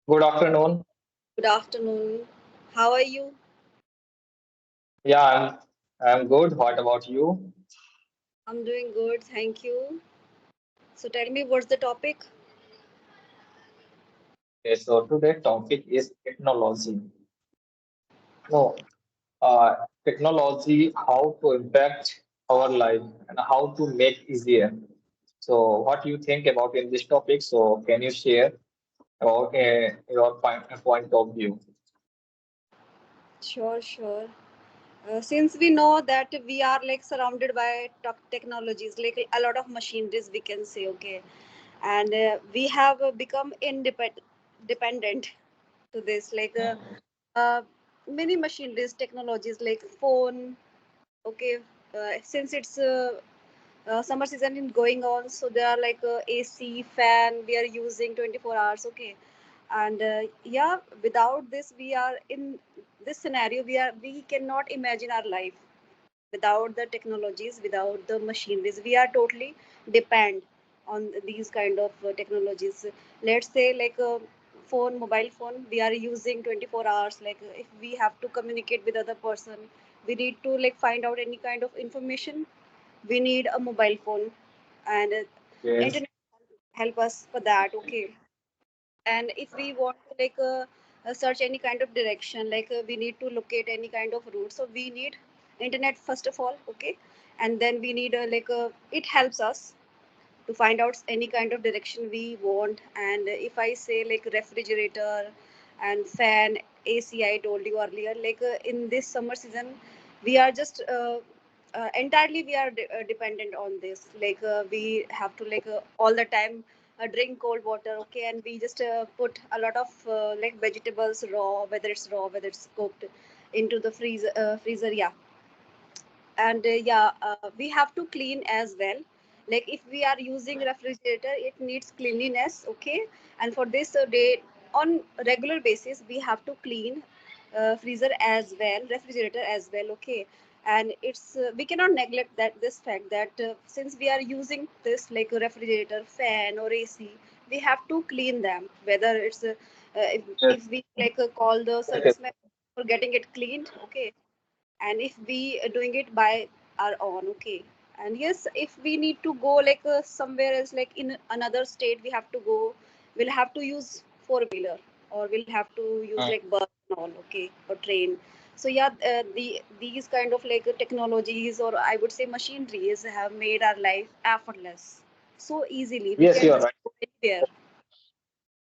Good afternoon. Good afternoon. How are you? Yeah, I'm good. What about you? I'm doing good, thank you. So tell me what's the topic? Okay, so today topic is technology. No, technology, how to impact our life and how to make easier. So, what you think about in this topic? So, can you share about your point of view? Sure. Since we know that we are like surrounded by technologies, like a lot of machineries, we can say, okay, and we have become dependent to this, uh, many machineries, technologies like phone, okay, since it's summer season is going on, so there are like AC fan we are using 24 hours, okay, and yeah, without this we are in this scenario, we cannot imagine our life without the technologies, without the machineries. We are totally depend on these kind of technologies. Let's say like a phone, mobile phone we are using 24 hours, like if we have to communicate with other person, we need to like find out any kind of information, we need a mobile phone, and Yes. internet help us for that, okay. And if we want to like search any kind of direction, like we need to locate any kind of route, so we need internet first of all, okay. And then we need it helps us to find out any kind of direction we want. And if I say like refrigerator and fan, AC, I told you earlier, like in this summer season we are just entirely we are dependent on this, like we have to like all the time drink cold water, okay. And we just put a lot of like vegetables raw, whether it's cooked, into the freezer, yeah. And yeah, we have to clean as well, like if we are using refrigerator, it needs cleanliness, okay. And for this day, on regular basis, we have to clean freezer as well, refrigerator as well, okay. And it's we cannot neglect that this fact that since we are using this like a refrigerator, fan or AC, we have to clean them, whether it's Yes. if we like call the Yes. serviceman for getting it cleaned, okay. And if we are doing it by our own, okay. And yes, if we need to go like somewhere else, like in another state we have to go, we'll have to use four wheeler, or we'll have to use like bus and all, okay, or train. So yeah, these kind of like technologies, or I would say machineries, have made our life effortless, so easily we Yes, can you are just right. go anywhere.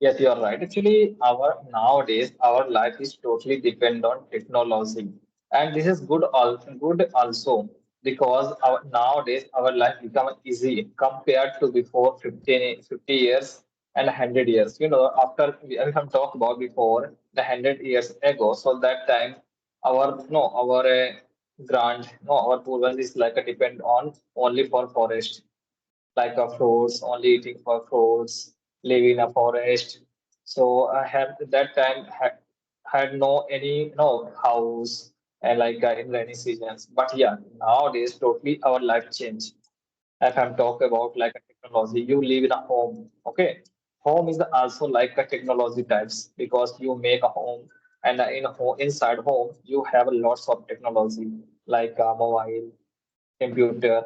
Yes, you are right. Actually, our nowadays our life is totally depend on technology, and this is good also because nowadays our life become easy compared to before 50 years and 100 years. After we have talked about before the 100 years ago, so that time our no our grand no our purvas is like a depend on only for forest like a fruits, only eating for fruits, live in a forest. So I had that time had no any no house and like in rainy seasons. But yeah, nowadays totally our life changed. If I'm talking about like a technology, you live in a home. Okay, home is also like a technology types because you make a home and in a home inside home you have lots of technology like mobile computer,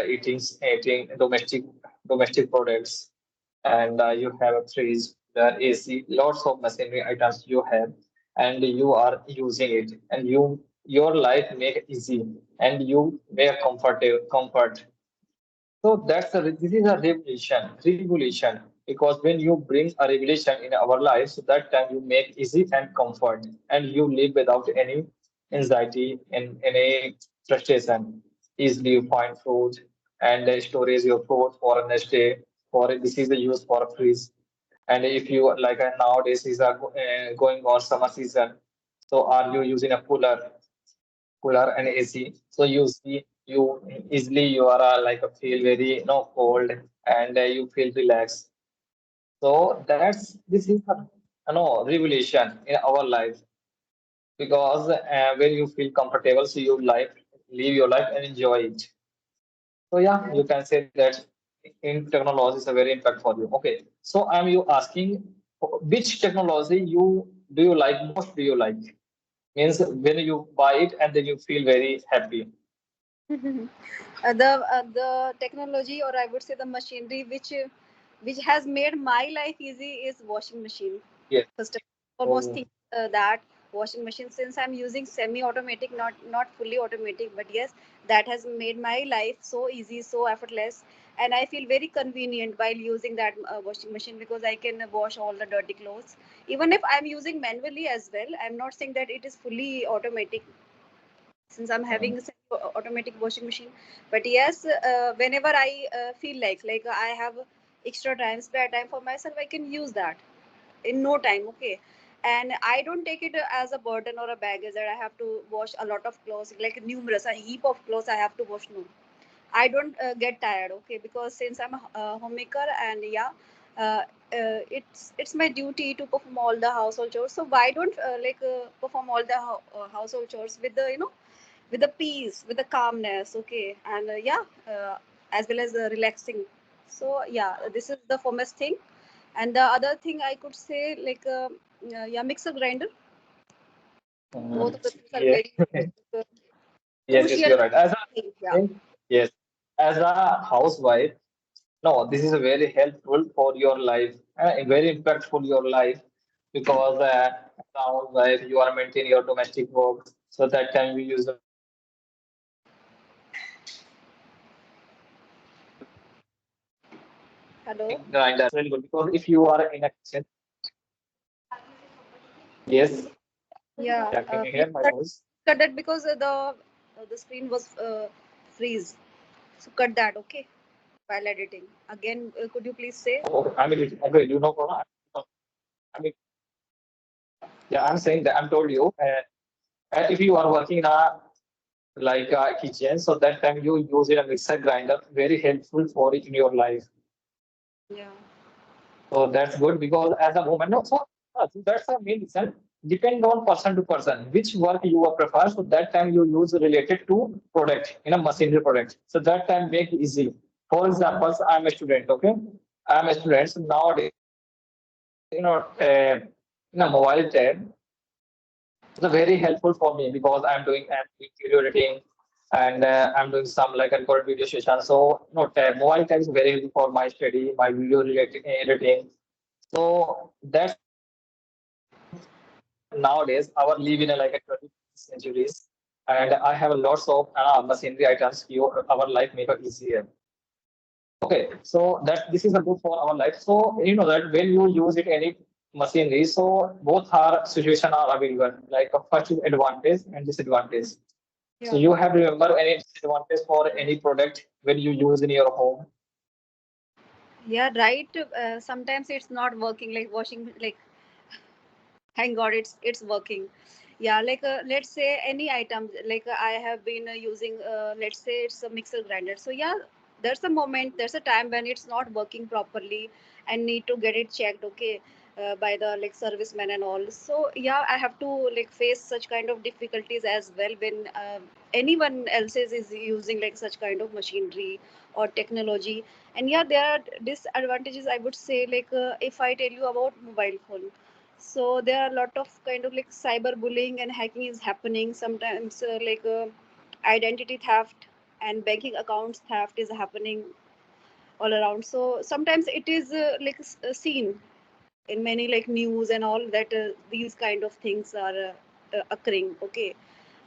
eating domestic products, and you have a fridge, the AC, lots of machinery items you have, and you are using it, and your life make easy, and you make comfort. So this is a revolution, because when you bring a revolution in our lives, so that time you make easy and comfort, and you live without any anxiety and any frustration. Easily you find food and storage your food for a next day. For this is the use for a freeze. And if you like nowadays is going on summer season, so are you using a cooler and AC. So you see, you easily you are feel very cold and you feel relaxed. So this is a revolution in our life because when you feel comfortable, so you live your life and enjoy it. So yeah, you can say that in technology is a very impact for you. Okay, so I'm you asking which technology you like most? Do you like? Means when you buy it and then you feel very happy. The technology, or I would say the machinery, which has made my life easy is washing machine. Yes. First of all, almost Oh, think that washing machine, since I'm using semi-automatic, not fully automatic, but yes, that has made my life so easy, so effortless, and I feel very convenient while using that washing machine, because I can wash all the dirty clothes. Even if I'm using manually as well, I'm not saying that it is fully automatic, since I'm having a automatic washing machine. But yes, whenever I feel like I have extra time, spare time for myself, I can use that in no time. Okay, and I don't take it as a burden or a baggage that I have to wash a lot of clothes, like numerous, a heap of clothes I have to wash. No, I don't get tired. Okay, because since I'm a homemaker, and yeah. Uh, it's my duty to perform all the household chores. So why don't perform all the household chores with the with the peace, with the calmness, okay, and yeah, as well as relaxing. So yeah, this is the foremost thing. And the other thing I could say, yeah, mixer grinder. Both of the things are yeah. very uh, Yes, yes, crucial you're right. As a things. Yeah, think, yes, as a housewife, no, this is very helpful for your life, very impactful your life because as a housewife, you are maintaining your domestic work. So that time you use a mixer grinder. So that is very good because if you are in a kitchen, hello. yes, Yeah, yeah, can you please hear my voice? cut that, because the screen was freeze. So cut that, okay, while editing. Again, could you please say? Oh, I mean, okay, you know, I mean, yeah, I'm saying that I'm told you, if you are working in a like a kitchen, so that time you use it a mixer grinder, very helpful for it in your life. Yeah. So that's good because as a woman, no, so that's the main reason. Depend on person to person, which work you prefer. So that time you use related to product in a machinery product. So that time make easy. For example, I'm a student. Okay, I'm a student. So nowadays, in a mobile tab, it's very helpful for me because I'm doing video editing and I'm doing some like a record video session. So no tab, mobile tab is very helpful for my study, my video editing. So that's nowadays our live in a, like a 20th centuries, and I have lots of machinery items. Our life make it easier. Okay, so that this is a good for our life. So you know that when you use it any machinery, so both are situation are available. Like first is advantage and disadvantage. So Yeah. you have remember any disadvantage for any product when you use in your home. Yeah, right. Sometimes it's not working, like washing, like thank God it's working. Yeah, let's say any item, I have been using, let's say it's a mixer grinder. So yeah, there's a time when it's not working properly and need to get it checked, okay, by the like serviceman and all. So yeah, I have to like face such kind of difficulties as well when anyone else is using like such kind of machinery or technology. And yeah, there are disadvantages, I would say, if I tell you about mobile phone. So there are a lot of kind of like cyberbullying and hacking is happening sometimes, identity theft and banking accounts theft is happening all around. So sometimes it is seen in many like news and all that these kind of things are occurring, okay,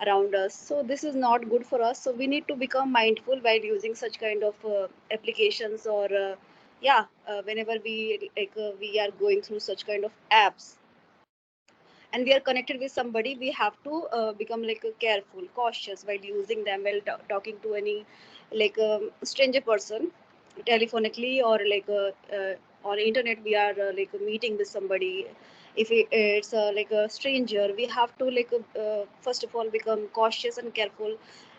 around us. So this is not good for us, so we need to become mindful while using such kind of applications, or yeah, whenever we are going through such kind of apps and we are connected with somebody, we have to become careful, cautious while using them, while talking to any stranger person telephonically, or on internet we are meeting with somebody. If it's like a stranger, we have to first of all become cautious and careful,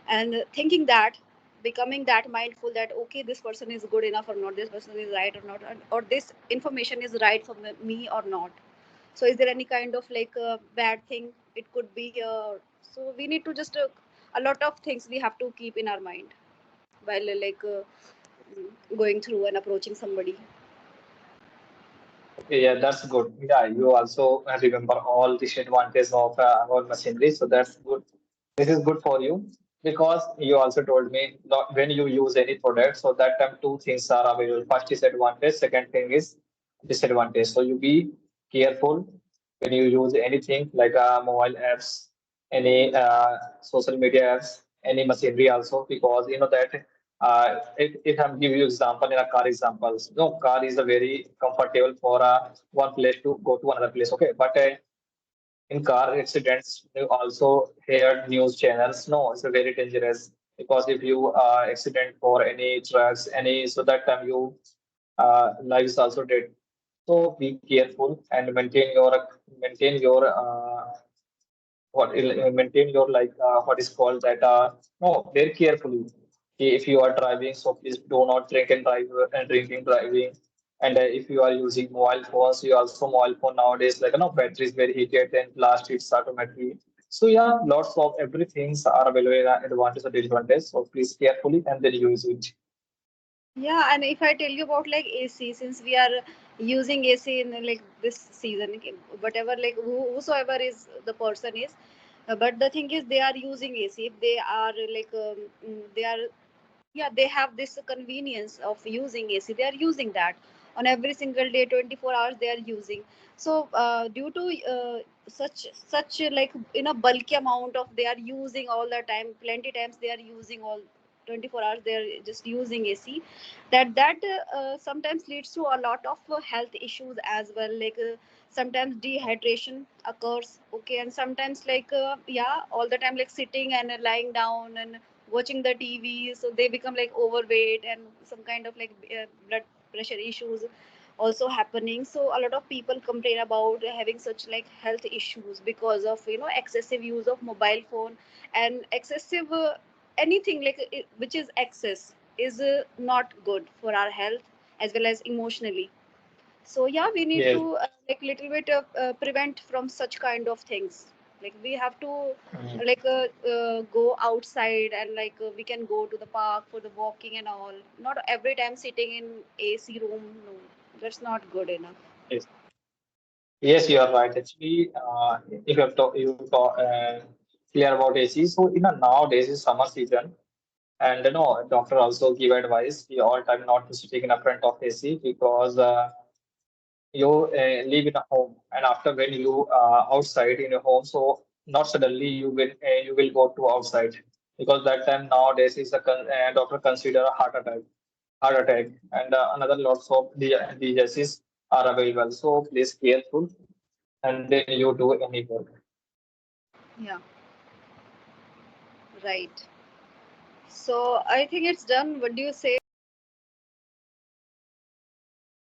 and thinking that, becoming that mindful that okay, this person is good enough or not, this person is right or not, or this information is right for me or not. So is there any kind of bad thing it could be here? So we need to just a lot of things we have to keep in our mind while going through and approaching somebody. Yeah, that's good. Yeah, you also remember all the advantages of our machinery, so that's good. This is good for you because you also told me not when you use any product, so that time two things are available. First is advantage, second thing is disadvantage. So you be careful when you use anything like mobile apps, any social media apps, any machinery also, because you know that if I'm give you example in a car examples, no car is a very comfortable for one place to go to another place. Okay, but in car accidents, you also hear news channels. No, it's a very dangerous because if you accident for any drugs, any so that time you life is also dead. So be careful and maintain your maintain your like what is called that no very carefully. If you are driving, so please do not drink and drive and drinking driving. And if you are using mobile phones, you also mobile phone nowadays like battery is very heated and blast it's automatically. So yeah, lots of everythings are available, advantage and disadvantage, so please carefully and then use it. Yeah, and if I tell you about like AC, since we are using AC in like this season, okay, whatever like whosoever is the person is, but the thing is they are using AC. If they are like they are, yeah, they have this convenience of using AC, they are using that on every single day, 24 hours they are using. So due to such like in a bulky amount of they are using all the time, plenty times they are using all 24 hours they are just using AC, that sometimes leads to a lot of health issues as well, like sometimes dehydration occurs, okay, and sometimes like yeah, all the time like sitting and lying down and watching the TV, so they become like overweight and some kind of like blood pressure issues also happening. So a lot of people complain about having such like health issues because of excessive use of mobile phone and excessive anything like which is excess is not good for our health as well as emotionally. So yeah, we need Yes. to like little bit prevent from such kind of things. Like we have to Mm. go outside and like we can go to the park for the walking and all. Not every time sitting in AC room. No, that's not good enough. Yes. Yes, you are right. Actually, if you talk clear about AC, so nowadays is summer season, and doctor also give advice the all time not to sitting in a front of AC because you live in a home, and after when you outside in your home, so not suddenly you will go to outside because that time nowadays is doctor consider a heart attack, and another lots of diseases are available. So please careful and then you do any work. Yeah, right. So I think it's done. What do you say?